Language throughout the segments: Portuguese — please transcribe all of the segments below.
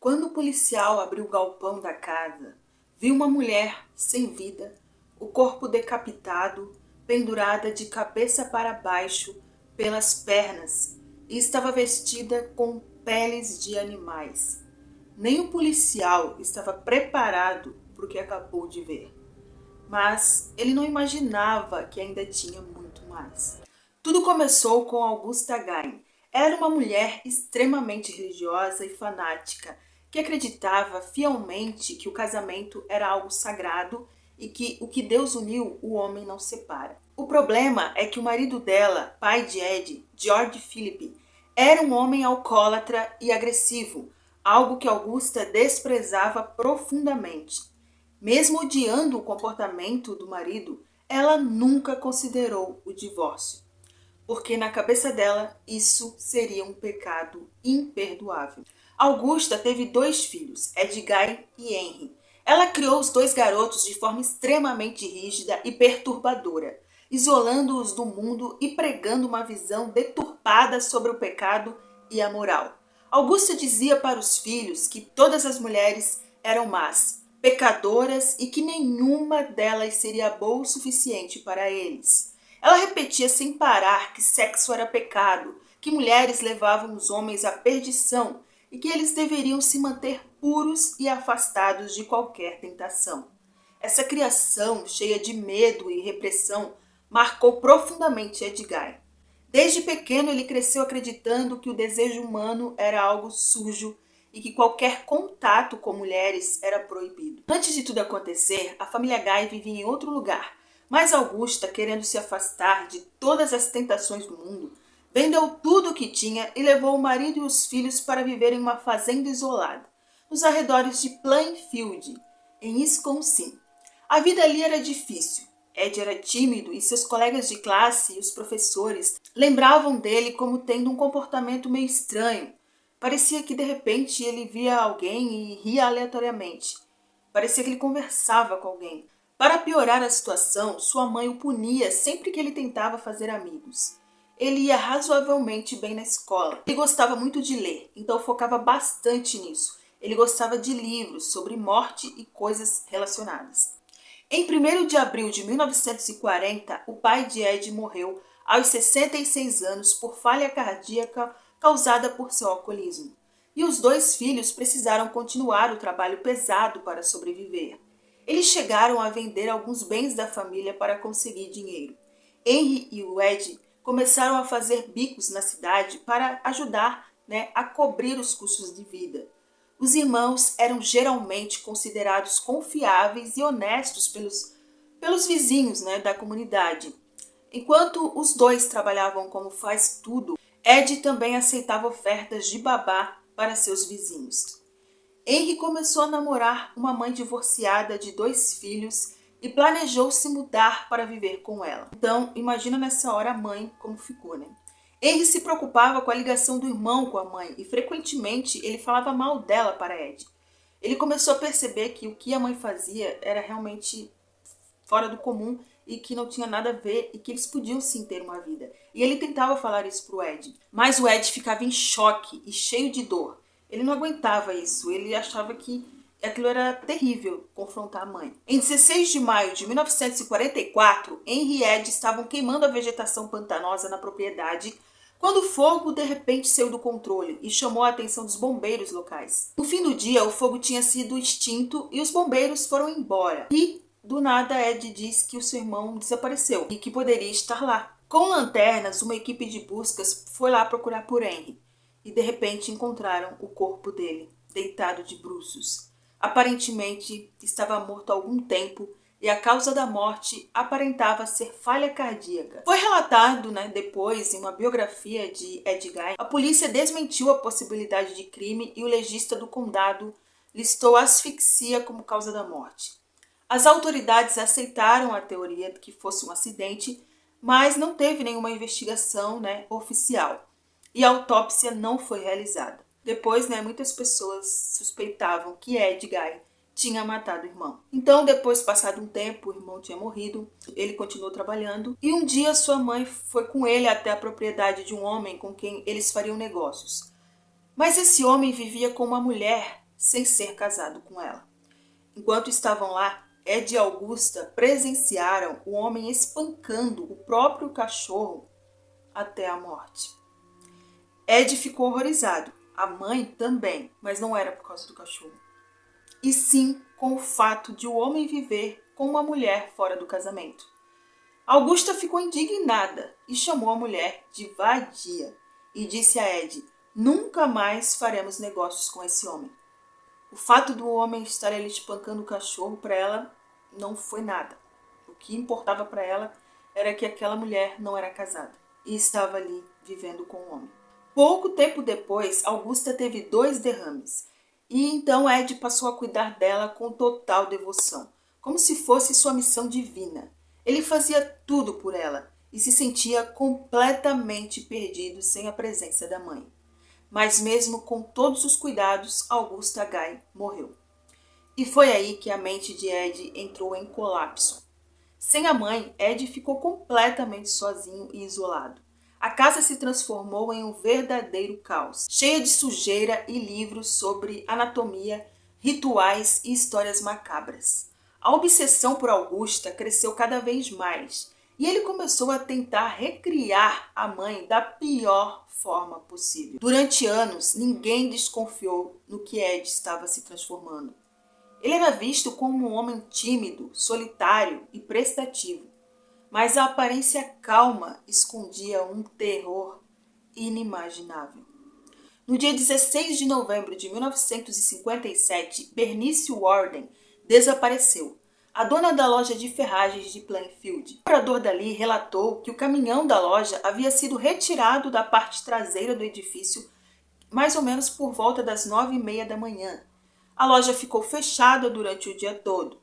Quando o policial abriu o galpão da casa, viu uma mulher sem vida, o corpo decapitado, pendurada de cabeça para baixo pelas pernas e estava vestida com peles de animais. Nem o policial estava preparado para o que acabou de ver. Mas ele não imaginava que ainda tinha muito mais. Tudo começou com Augusta Gain. Era uma mulher extremamente religiosa e fanática, que acreditava fielmente que o casamento era algo sagrado e que o que Deus uniu, o homem não separa. O problema é que o marido dela, pai de Ed, George Philip, era um homem alcoólatra e agressivo, algo que Augusta desprezava profundamente. Mesmo odiando o comportamento do marido, ela nunca considerou o divórcio, porque na cabeça dela isso seria um pecado imperdoável. Augusta teve 2 filhos, Edguy e Henry. Ela criou os 2 garotos de forma extremamente rígida e perturbadora, isolando-os do mundo e pregando uma visão deturpada sobre o pecado e a moral. Augusta dizia para os filhos que todas as mulheres eram más, pecadoras e que nenhuma delas seria boa o suficiente para eles. Ela repetia sem parar que sexo era pecado, que mulheres levavam os homens à perdição e que eles deveriam se manter puros e afastados de qualquer tentação. Essa criação, cheia de medo e repressão, marcou profundamente Edguy. Desde pequeno ele cresceu acreditando que o desejo humano era algo sujo e que qualquer contato com mulheres era proibido. Antes de tudo acontecer, a família Guy vivia em outro lugar, mas Augusta, querendo se afastar de todas as tentações do mundo, vendeu tudo o que tinha e levou o marido e os filhos para viver em uma fazenda isolada, nos arredores de Plainfield, em Wisconsin. A vida ali era difícil. Ed era tímido e seus colegas de classe e os professores lembravam dele como tendo um comportamento meio estranho. Parecia que de repente ele via alguém e ria aleatoriamente. Parecia que ele conversava com alguém. Para piorar a situação, sua mãe o punia sempre que ele tentava fazer amigos. Ele ia razoavelmente bem na escola. Ele gostava muito de ler, então focava bastante nisso. Ele gostava de livros sobre morte e coisas relacionadas. Em 1º de abril de 1940, o pai de Ed morreu aos 66 anos por falha cardíaca causada por seu alcoolismo. E os 2 filhos precisaram continuar o trabalho pesado para sobreviver. Eles chegaram a vender alguns bens da família para conseguir dinheiro. Henry e o Ed começaram a fazer bicos na cidade para ajudar, a cobrir os custos de vida. Os irmãos eram geralmente considerados confiáveis e honestos pelos vizinhos, da comunidade. Enquanto os 2 trabalhavam como faz-tudo, Ed também aceitava ofertas de babá para seus vizinhos. Henry começou a namorar uma mãe divorciada de 2 filhos e planejou se mudar para viver com ela. Então, imagina nessa hora a mãe como ficou, Henry se preocupava com a ligação do irmão com a mãe e frequentemente ele falava mal dela para Ed. Ele começou a perceber que o que a mãe fazia era realmente fora do comum e que não tinha nada a ver e que eles podiam sim ter uma vida. E ele tentava falar isso pro Ed, mas o Ed ficava em choque e cheio de dor. Ele não aguentava isso, ele achava que aquilo era terrível, confrontar a mãe. Em 16 de maio de 1944, Henry e Ed estavam queimando a vegetação pantanosa na propriedade quando o fogo de repente saiu do controle e chamou a atenção dos bombeiros locais. No fim do dia, o fogo tinha sido extinto e os bombeiros foram embora. E, do nada, Ed diz que o seu irmão desapareceu e que poderia estar lá. Com lanternas, uma equipe de buscas foi lá procurar por Henry e de repente encontraram o corpo dele, deitado de bruços. Aparentemente estava morto há algum tempo e a causa da morte aparentava ser falha cardíaca. Foi relatado, depois, em uma biografia de Edguy, a polícia desmentiu a possibilidade de crime e o legista do condado listou asfixia como causa da morte. As autoridades aceitaram a teoria de que fosse um acidente, mas não teve nenhuma investigação, oficial. E a autópsia não foi realizada. Depois, muitas pessoas suspeitavam que Edguy tinha matado o irmão. Então, depois, passado um tempo, o irmão tinha morrido, ele continuou trabalhando e um dia sua mãe foi com ele até a propriedade de um homem com quem eles fariam negócios. Mas esse homem vivia com uma mulher sem ser casado com ela. Enquanto estavam lá, Ed e Augusta presenciaram o homem espancando o próprio cachorro até a morte. Ed ficou horrorizado, a mãe também, mas não era por causa do cachorro. E sim com o fato de o homem viver com uma mulher fora do casamento. Augusta ficou indignada e chamou a mulher de vadia e disse a Ed: nunca mais faremos negócios com esse homem. O fato do homem estar ali espancando o cachorro para ela não foi nada. O que importava para ela era que aquela mulher não era casada e estava ali vivendo com o homem. Pouco tempo depois, Augusta teve 2 derrames e então Ed passou a cuidar dela com total devoção, como se fosse sua missão divina. Ele fazia tudo por ela e se sentia completamente perdido sem a presença da mãe. Mas mesmo com todos os cuidados, Augusta Guy morreu. E foi aí que a mente de Ed entrou em colapso. Sem a mãe, Ed ficou completamente sozinho e isolado. A casa se transformou em um verdadeiro caos, cheia de sujeira e livros sobre anatomia, rituais e histórias macabras. A obsessão por Augusta cresceu cada vez mais e ele começou a tentar recriar a mãe da pior forma possível. Durante anos, ninguém desconfiou no que Ed estava se transformando. Ele era visto como um homem tímido, solitário e prestativo, mas a aparência calma escondia um terror inimaginável. No dia 16 de novembro de 1957, Bernice Warden desapareceu, a dona da loja de ferragens de Plainfield. O morador dali relatou que o caminhão da loja havia sido retirado da parte traseira do edifício mais ou menos por volta das 9h30 da manhã. A loja ficou fechada durante o dia todo.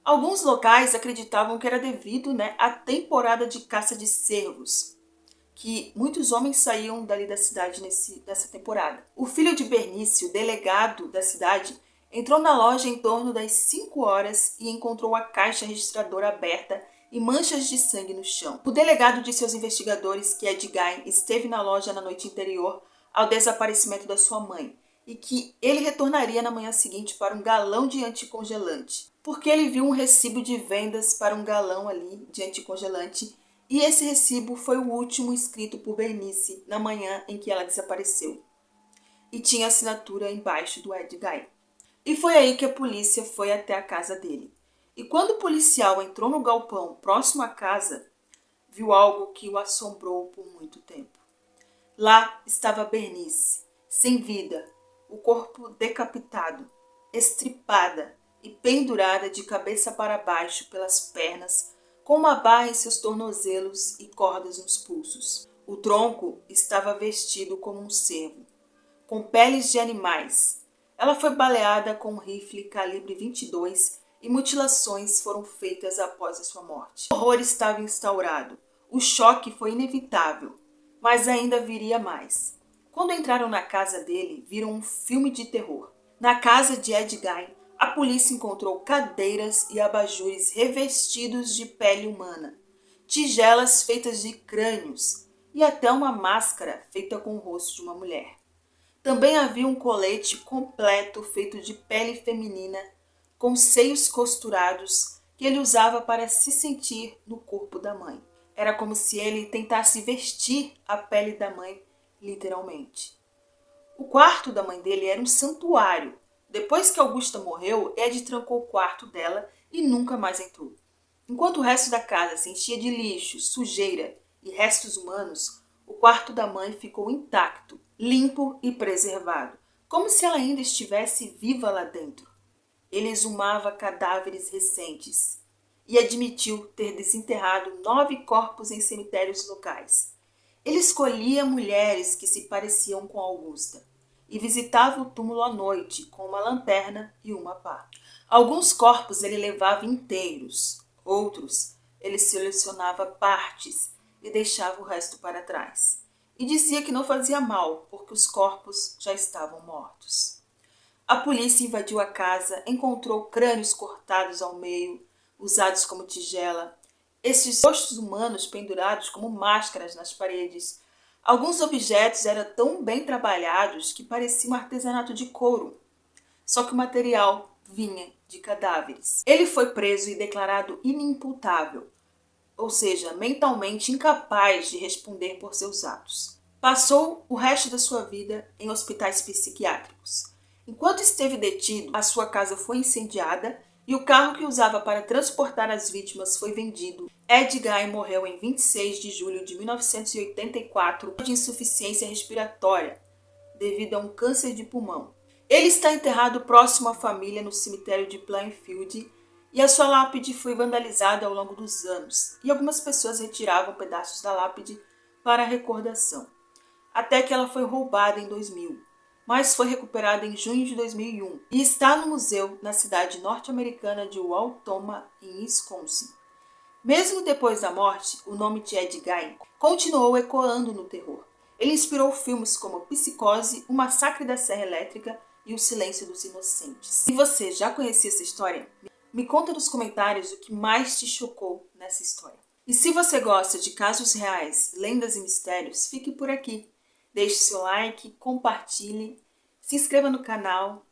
Alguns locais acreditavam que era devido à temporada de caça de cervos, que muitos homens saíam dali da cidade nessa temporada. O filho de Bernice, o delegado da cidade, entrou na loja em torno das 5 horas e encontrou a caixa registradora aberta e manchas de sangue no chão. O delegado disse aos investigadores que Ed Gein esteve na loja na noite anterior ao desaparecimento da sua mãe e que ele retornaria na manhã seguinte para um galão de anticongelante, porque ele viu um recibo de vendas para um galão ali de anticongelante e esse recibo foi o último escrito por Bernice na manhã em que ela desapareceu. E tinha assinatura embaixo do Ed Gein. E foi aí que a polícia foi até a casa dele. E quando o policial entrou no galpão próximo à casa, viu algo que o assombrou por muito tempo. Lá estava Bernice, sem vida, o corpo decapitado, estripada e pendurada de cabeça para baixo pelas pernas, com uma barra em seus tornozelos e cordas nos pulsos. O tronco estava vestido como um cervo, com peles de animais. Ela foi baleada com um rifle calibre 22 e mutilações foram feitas após a sua morte. O horror estava instaurado. O choque foi inevitável, mas ainda viria mais. Quando entraram na casa dele, viram um filme de terror. Na casa de Ed Gein, a polícia encontrou cadeiras e abajures revestidos de pele humana, tigelas feitas de crânios e até uma máscara feita com o rosto de uma mulher. Também havia um colete completo feito de pele feminina, com seios costurados, que ele usava para se sentir no corpo da mãe. Era como se ele tentasse vestir a pele da mãe, literalmente. O quarto da mãe dele era um santuário. Depois que Augusta morreu, Ed trancou o quarto dela e nunca mais entrou. Enquanto o resto da casa se enchia de lixo, sujeira e restos humanos, o quarto da mãe ficou intacto, limpo e preservado, como se ela ainda estivesse viva lá dentro. Ele exumava cadáveres recentes e admitiu ter desenterrado 9 corpos em cemitérios locais. Ele escolhia mulheres que se pareciam com Augusta e visitava o túmulo à noite com uma lanterna e uma pá. Alguns corpos ele levava inteiros, outros ele selecionava partes e deixava o resto para trás. E dizia que não fazia mal, porque os corpos já estavam mortos. A polícia invadiu a casa, encontrou crânios cortados ao meio, usados como tigela, esses rostos humanos pendurados como máscaras nas paredes. Alguns objetos eram tão bem trabalhados que pareciam um artesanato de couro. só que o material vinha de cadáveres. Ele foi preso e declarado inimputável, ou seja, mentalmente incapaz de responder por seus atos. Passou o resto da sua vida em hospitais psiquiátricos. Enquanto esteve detido, a sua casa foi incendiada e o carro que usava para transportar as vítimas foi vendido. Ed Gein morreu em 26 de julho de 1984 de insuficiência respiratória devido a um câncer de pulmão. Ele está enterrado próximo à família no cemitério de Plainfield e a sua lápide foi vandalizada ao longo dos anos e algumas pessoas retiravam pedaços da lápide para recordação. Até que ela foi roubada em 2000, mas foi recuperada em junho de 2001 e está no museu na cidade norte-americana de Wautoma, em Wisconsin. Mesmo depois da morte, o nome de Ed Gein continuou ecoando no terror. Ele inspirou filmes como Psicose, O Massacre da Serra Elétrica e O Silêncio dos Inocentes. Se você já conhecia essa história, me conta nos comentários o que mais te chocou nessa história. E se você gosta de casos reais, lendas e mistérios, fique por aqui. Deixe seu like, compartilhe, se inscreva no canal.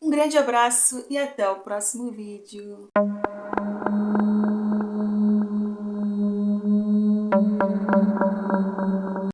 Um grande abraço e até o próximo vídeo.